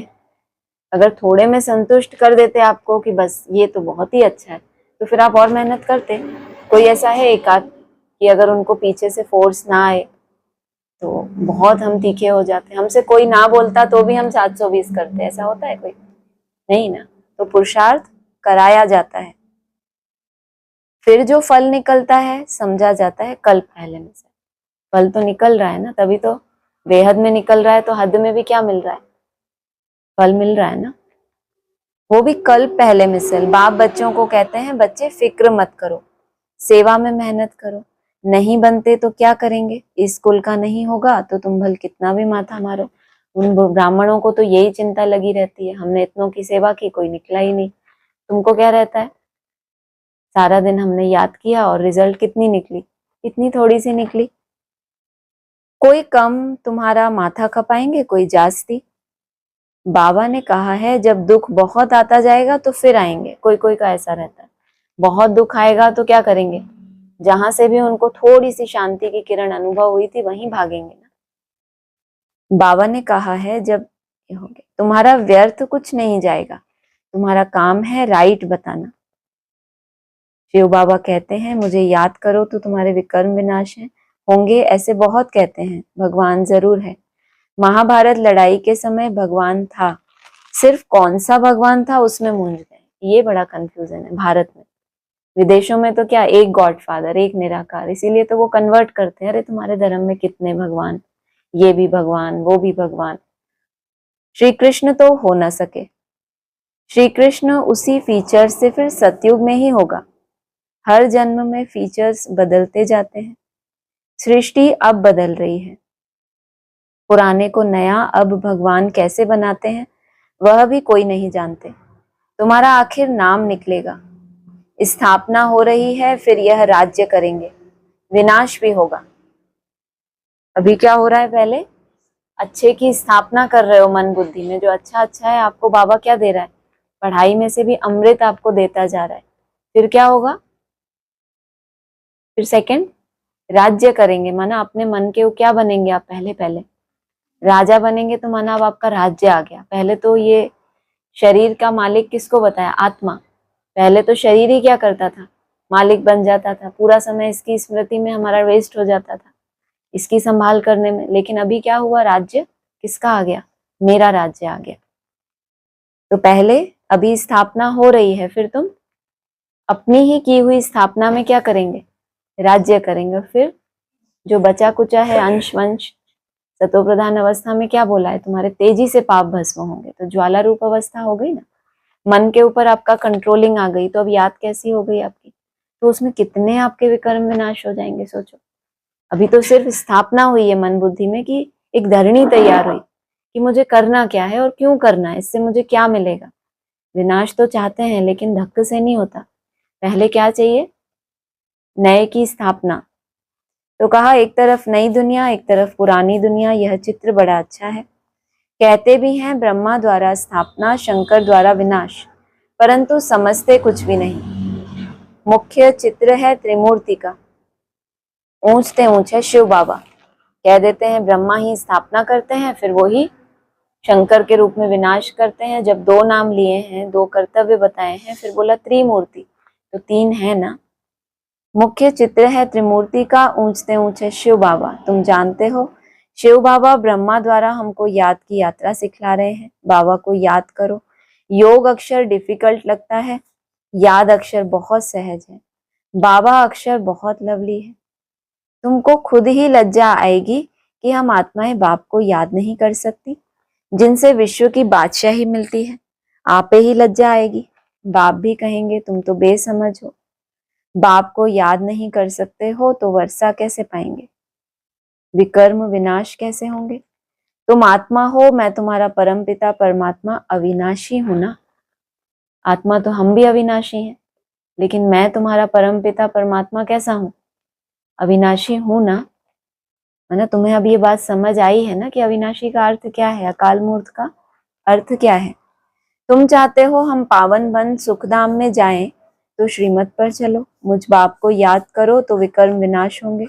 अगर थोड़े में संतुष्ट कर देते आपको कि बस ये तो बहुत ही अच्छा है, तो फिर आप और मेहनत करते। कोई ऐसा है एकाध कि अगर उनको पीछे से फोर्स ना आए तो बहुत हम तीखे हो जाते हैं। हमसे कोई ना बोलता तो भी हम 720 करते, ऐसा होता है कोई? नहीं ना। तो पुरुषार्थ कराया जाता है, फिर जो फल निकलता है समझा जाता है कल्प पहले में से। फल तो निकल रहा है ना, तभी तो बेहद में निकल रहा है, तो हद में भी क्या मिल रहा है? फल मिल रहा है ना, वो भी कल्प पहले मिसल। बाप बच्चों को कहते हैं बच्चे फिक्र मत करो, सेवा में मेहनत करो, नहीं बनते तो क्या करेंगे, इस कुल का नहीं होगा तो तुम भल कितना भी माथा मारो। उन ब्राह्मणों को तो यही चिंता लगी रहती है, हमने इतनों की सेवा की, कोई निकला ही नहीं। तुमको क्या रहता है, सारा दिन हमने याद किया और रिजल्ट कितनी निकली, इतनी थोड़ी सी निकली। कोई कम तुम्हारा माथा खपाएंगे, कोई जास्ती। बाबा ने कहा है जब दुख बहुत आता जाएगा तो फिर आएंगे। कोई कोई का ऐसा रहता है, बहुत दुख आएगा तो क्या करेंगे, जहां से भी उनको थोड़ी सी शांति की किरण अनुभव हुई थी वहीं भागेंगे ना। बाबा ने कहा है जब होगे तुम्हारा व्यर्थ कुछ नहीं जाएगा, तुम्हारा काम है राइट बताना। शिव बाबा कहते हैं मुझे याद करो तो तुम्हारे विकर्म विनाश हैं होंगे, ऐसे बहुत कहते हैं, भगवान जरूर है। महाभारत लड़ाई के समय भगवान था, सिर्फ कौन सा भगवान था उसमें मूंझ गए, ये बड़ा कंफ्यूजन है भारत में। विदेशों में तो क्या एक गॉडफादर, एक निराकार, इसीलिए तो वो कन्वर्ट करते हैं, अरे तुम्हारे धर्म में कितने भगवान, ये भी भगवान वो भी भगवान। श्री कृष्ण तो हो ना सके, श्री कृष्ण उसी फीचर से फिर सतयुग में ही होगा। हर जन्म में फीचर्स बदलते जाते हैं, सृष्टि अब बदल रही है, पुराने को नया अब भगवान कैसे बनाते हैं वह भी कोई नहीं जानते। तुम्हारा आखिर नाम निकलेगा, स्थापना हो रही है, फिर यह राज्य करेंगे, विनाश भी होगा। अभी क्या हो रहा है, पहले अच्छे की स्थापना कर रहे हो मन बुद्धि में, जो अच्छा अच्छा है आपको बाबा क्या दे रहा है, पढ़ाई में से भी अमृत आपको देता जा रहा है। फिर क्या होगा, फिर सेकंड राज्य करेंगे, माना अपने मन के क्या बनेंगे आप, पहले पहले राजा बनेंगे, तो माना अब आपका राज्य आ गया। पहले तो ये शरीर का मालिक किसको बताया, आत्मा। पहले तो शरीर ही क्या करता था, मालिक बन जाता था, पूरा समय इसकी स्मृति में हमारा वेस्ट हो जाता था, इसकी संभाल करने में। लेकिन अभी क्या हुआ, राज्य किसका आ गया, मेरा राज्य आ गया। तो पहले अभी स्थापना हो रही है, फिर तुम अपनी ही की हुई स्थापना में क्या करेंगे, राज्य करेंगे। फिर जो बचा कुचा है अंश वंश, सतो प्रधान अवस्था में क्या बोला है, तुम्हारे तेजी से पाप भस्म होंगे, तो ज्वाला रूप अवस्था हो गई ना, मन के ऊपर आपका कंट्रोलिंग आ गई, तो अब याद कैसी हो गई आपकी, तो उसमें कितने आपके विकर्म विनाश हो जाएंगे सोचो। अभी तो सिर्फ स्थापना हुई है मन बुद्धि में कि एक धरणी तैयार हुई कि मुझे करना क्या है और क्यों करना है, इससे मुझे क्या मिलेगा। विनाश तो चाहते हैं लेकिन धक्के से नहीं होता, पहले क्या चाहिए, नए की स्थापना। तो कहा एक तरफ नई दुनिया एक तरफ पुरानी दुनिया, यह चित्र बड़ा अच्छा है। कहते भी हैं ब्रह्मा द्वारा स्थापना शंकर द्वारा विनाश, परंतु समझते कुछ भी नहीं। मुख्य चित्र है त्रिमूर्ति का, ऊंचते ऊंच है शिव बाबा। कह देते हैं ब्रह्मा ही स्थापना करते हैं, फिर वो ही शंकर के रूप में विनाश करते हैं। जब दो नाम लिए हैं, दो कर्तव्य बताए हैं, फिर बोला त्रिमूर्ति, तो तीन है ना। मुख्य चित्र है त्रिमूर्ति का, ऊंचते ऊंचे शिव बाबा। तुम जानते हो शिव बाबा ब्रह्मा द्वारा हमको याद की यात्रा सिखला रहे हैं। बाबा को याद करो, योग अक्षर डिफिकल्ट लगता है, याद अक्षर बहुत सहज है, बाबा अक्षर बहुत लवली है। तुमको खुद ही लज्जा आएगी कि हम आत्माएं बाप को याद नहीं कर सकती, जिनसे विश्व की बादशाही मिलती है। आपे ही लज्जा आएगी, बाप भी कहेंगे तुम तो बेसमझ हो, बाप को याद नहीं कर सकते हो तो वर्षा कैसे पाएंगे, विकर्म विनाश कैसे होंगे। तुम आत्मा हो, मैं तुम्हारा परम पिता परमात्मा अविनाशी हूं ना। आत्मा तो हम भी अविनाशी हैं, लेकिन मैं तुम्हारा परम पिता परमात्मा कैसा हूं, अविनाशी हूं ना। है ना, तुम्हें अब ये बात समझ आई है ना कि अविनाशी का अर्थ क्या है, अकाल मूर्त का अर्थ क्या है। तुम चाहते हो हम पावन बन सुखधाम में जाएं, तो श्रीमत पर चलो, मुझ बाप को याद करो तो विकर्म विनाश होंगे।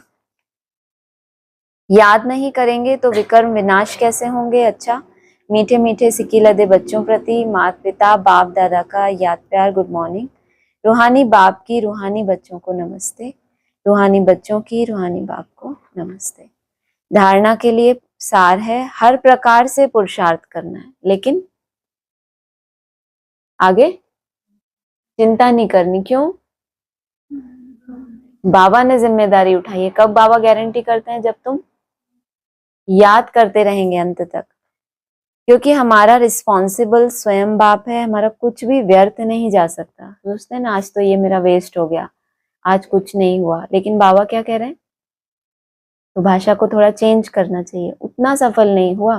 याद नहीं करेंगे तो विकर्म विनाश कैसे होंगे, अच्छा मीठे मीठे सिक्की लदे बच्चों प्रति माता पिता बाप दादा का याद प्यार गुड मॉर्निंग। रूहानी बाप की रूहानी बच्चों को नमस्ते। रूहानी बच्चों की रूहानी बाप को नमस्ते। धारणा के लिए सार है, हर प्रकार से पुरुषार्थ करना है, लेकिन आगे चिंता नहीं करनी। क्यों? बाबा ने जिम्मेदारी उठाई है। कब बाबा गारंटी करते हैं? जब तुम याद करते रहेंगे अंत तक, क्योंकि हमारा रिस्पॉन्सिबल स्वयं बाप है। हमारा कुछ भी व्यर्थ नहीं जा सकता। सोचते हैं ना, आज तो ये मेरा वेस्ट हो गया, आज कुछ नहीं हुआ, लेकिन बाबा क्या कह रहे हैं? तो भाषा को थोड़ा चेंज करना चाहिए। उतना सफल नहीं हुआ,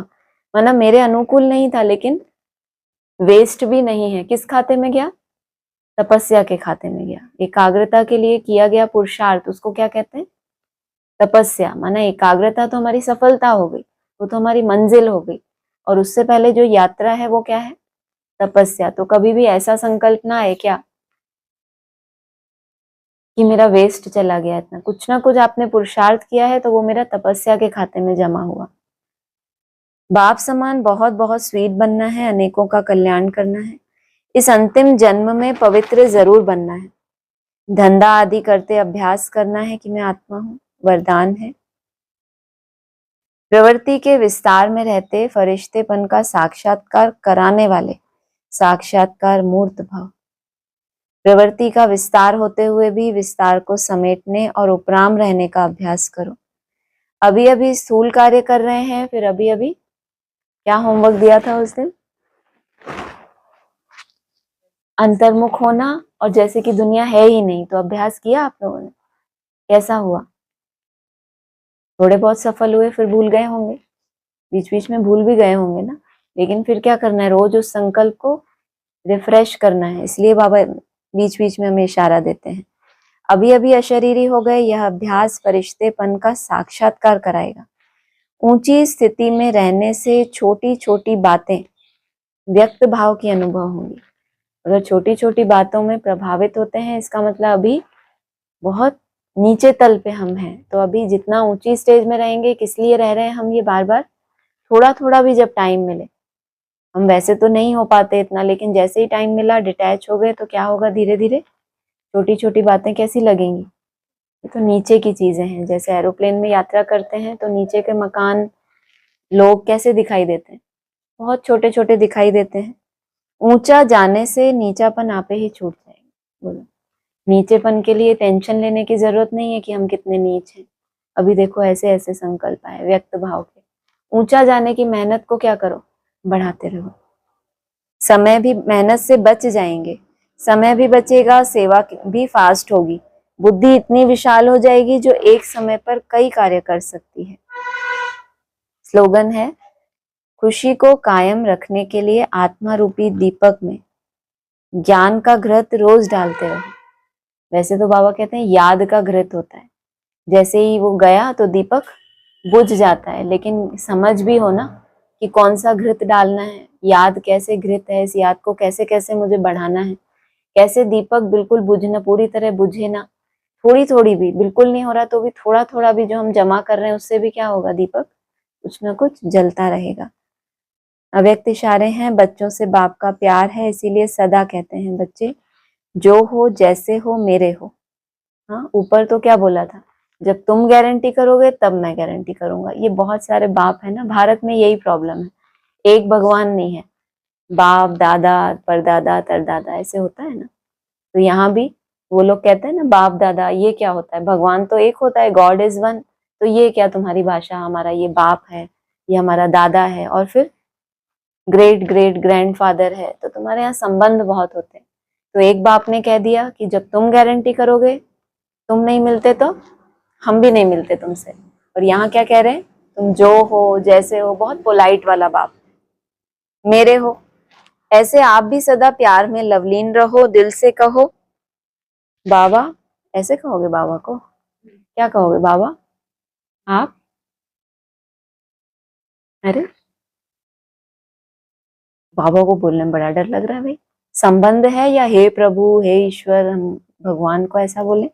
मतलब मेरे अनुकूल नहीं था, लेकिन वेस्ट भी नहीं है। किस खाते में गया? तपस्या के खाते में गया। एकाग्रता के लिए किया गया पुरुषार्थ, उसको क्या कहते हैं? तपस्या। माना एकाग्रता तो हमारी सफलता हो गई, वो तो हमारी मंजिल हो गई, और उससे पहले जो यात्रा है वो क्या है? तपस्या। तो कभी भी ऐसा संकल्प ना आए क्या कि मेरा वेस्ट चला गया। इतना कुछ ना कुछ आपने पुरुषार्थ किया है, तो वो मेरा तपस्या के खाते में जमा हुआ। बाप समान बहुत बहुत स्वीट बनना है, अनेकों का कल्याण करना है। इस अंतिम जन्म में पवित्र जरूर बनना है। धंधा आदि करते अभ्यास करना है कि मैं आत्मा हूँ, वरदान है। प्रवृत्ति के विस्तार में रहते फरिश्तेपन का साक्षात्कार कराने वाले साक्षात्कार मूर्त भाव। प्रवृत्ति का विस्तार होते हुए भी विस्तार को समेटने और उपराम रहने का अभ्यास करो। अभी अभी स्थूल कार्य कर रहे हैं, फिर अभी अभी क्या होमवर्क दिया था उस दिन? अंतर्मुख होना, और जैसे कि दुनिया है ही नहीं। तो अभ्यास किया आप लोगों ने? कैसा हुआ? थोड़े बहुत सफल हुए, फिर भूल गए होंगे, बीच बीच में भूल भी गए होंगे ना। लेकिन फिर क्या करना है? रोज उस संकल्प को रिफ्रेश करना है। इसलिए बाबा बीच बीच में हमें इशारा देते हैं। अभी अभी अशरीरी हो गए, यह अभ्यास फरिश्तेपन का साक्षात्कार कराएगा। ऊंची स्थिति में रहने से छोटी छोटी बातें व्यक्त भाव की अनुभव होंगी। अगर छोटी छोटी बातों में प्रभावित होते हैं, इसका मतलब अभी बहुत नीचे तल पे हम हैं। तो अभी जितना ऊंची स्टेज में रहेंगे, किस लिए रह रहे हैं हम ये बार बार? थोड़ा थोड़ा भी जब टाइम मिले, हम वैसे तो नहीं हो पाते इतना, लेकिन जैसे ही टाइम मिला डिटैच हो गए, तो क्या होगा? धीरे धीरे छोटी छोटी बातें कैसी लगेंगी? ये तो नीचे की चीजें हैं। जैसे एरोप्लेन में यात्रा करते हैं तो नीचे के मकान, लोग कैसे दिखाई देते हैं? बहुत छोटे छोटे दिखाई देते हैं। ऊंचा जाने से नीचापन आपे ही छूट जाएगा। बोलो, नीचेपन के लिए टेंशन लेने की जरूरत नहीं है कि हम कितने नीच हैं। अभी देखो ऐसे ऐसे संकल्प आए व्यक्त भाव के। ऊंचा जाने की मेहनत को क्या करो? बढ़ाते रहो। समय भी मेहनत से बच जाएंगे, समय भी बचेगा, सेवा भी फास्ट होगी। बुद्धि इतनी विशाल हो जाएगी जो एक समय पर कई कार्य कर सकती है। स्लोगन है, खुशी को कायम रखने के लिए आत्मा रूपी दीपक में ज्ञान का घृत रोज डालते रहो। वैसे तो बाबा कहते हैं याद का घृत होता है, जैसे ही वो गया तो दीपक बुझ जाता है। लेकिन समझ भी हो ना कि कौन सा घृत डालना है, याद कैसे घृत है, इस याद को कैसे कैसे मुझे बढ़ाना है, कैसे दीपक बिल्कुल बुझना, पूरी तरह बुझे ना, थोड़ी थोड़ी भी, बिल्कुल नहीं हो रहा तो भी थोड़ा थोड़ा भी जो हम जमा कर रहे हैं, उससे भी क्या होगा? दीपक कुछ ना कुछ जलता रहेगा। अव्यक्त इशारे हैं, बच्चों से बाप का प्यार है, इसीलिए सदा कहते हैं बच्चे जो हो जैसे हो मेरे हो। हाँ, ऊपर तो क्या बोला था? जब तुम गारंटी करोगे तब मैं गारंटी करूंगा। ये बहुत सारे बाप है ना, भारत में यही प्रॉब्लम है। एक भगवान नहीं है, बाप दादा परदादा तरदादा ऐसे होता है ना। तो यहाँ भी वो लोग कहते हैं ना बाप दादा, ये क्या होता है? भगवान तो एक होता है, गॉड इज वन। तो ये क्या तुम्हारी भाषा? हमारा ये बाप है, ये हमारा दादा है, और फिर ग्रेट ग्रेट ग्रैंडफादर है। तो तुम्हारे यहाँ संबंध बहुत होते हैं। तो एक बाप ने कह दिया कि जब तुम गारंटी करोगे, तुम नहीं मिलते तो हम भी नहीं मिलते तुमसे। और यहाँ क्या कह रहे हैं? तुम जो हो जैसे हो, बहुत पोलाइट वाला बाप, मेरे हो। ऐसे आप भी सदा प्यार में लवलीन रहो, दिल से कहो बाबा। ऐसे कहोगे बाबा को? क्या कहोगे बाबा आप? अरे बाबा को बोलने में बड़ा डर लग रहा है भाई। संबंध है या हे प्रभु हे ईश्वर, हम भगवान को ऐसा बोले?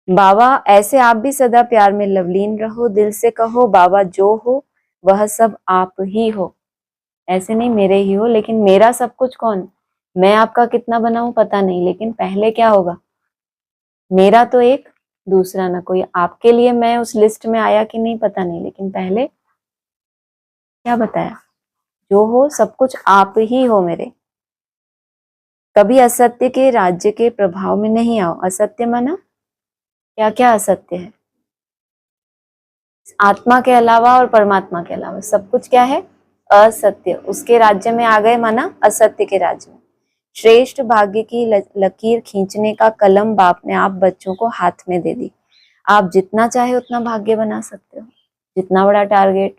बाबा ऐसे आप भी सदा प्यार में लवलीन रहो, दिल से कहो बाबा जो हो वह सब आप ही हो। ऐसे नहीं मेरे ही हो, लेकिन मेरा सब कुछ कौन, मैं आपका कितना बनाऊं पता नहीं, लेकिन पहले क्या होगा, मेरा तो एक, दूसरा ना कोई। आपके लिए मैं उस लिस्ट में आया कि नहीं पता नहीं, लेकिन पहले क्या बताया, जो हो सब कुछ आप ही हो मेरे। कभी असत्य के राज्य के प्रभाव में नहीं आओ। असत्य माना क्या क्या असत्य है, आत्मा के अलावा और परमात्मा के अलावा सब कुछ क्या है, असत्य। उसके राज्य में आ गए माना असत्य के राज्य में। श्रेष्ठ भाग्य की लकीर खींचने का कलम बाप ने आप बच्चों को हाथ में दे दी। आप जितना चाहे उतना भाग्य बना सकते हो, जितना बड़ा टारगेट,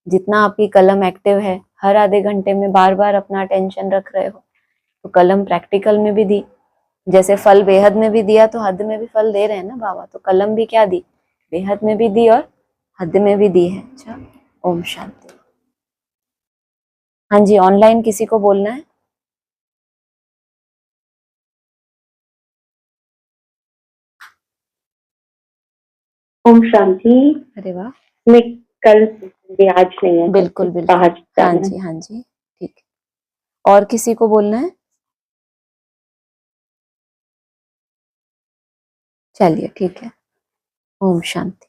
जितना आपकी कलम एक्टिव है, हर आधे घंटे में बार बार अपना अटेंशन रख रहे हो, तो कलम प्रैक्टिकल में भी दी, जैसे फल बेहद में भी दिया तो हद में भी फल दे रहे हैं ना बाबा, तो कलम भी क्या दी, बेहद में भी दी और हद में भी दी है। अच्छा, ओम शांति। हाँ जी, ऑनलाइन किसी को बोलना है? ओम शांति। अरे वाह, मैं कल भी, आज नहीं है, बिल्कुल बिल्कुल, बाहर हाँ जाना है। जी हाँ जी, ठीक है। और किसी को बोलना है? चलिए ठीक है, ओम शांति।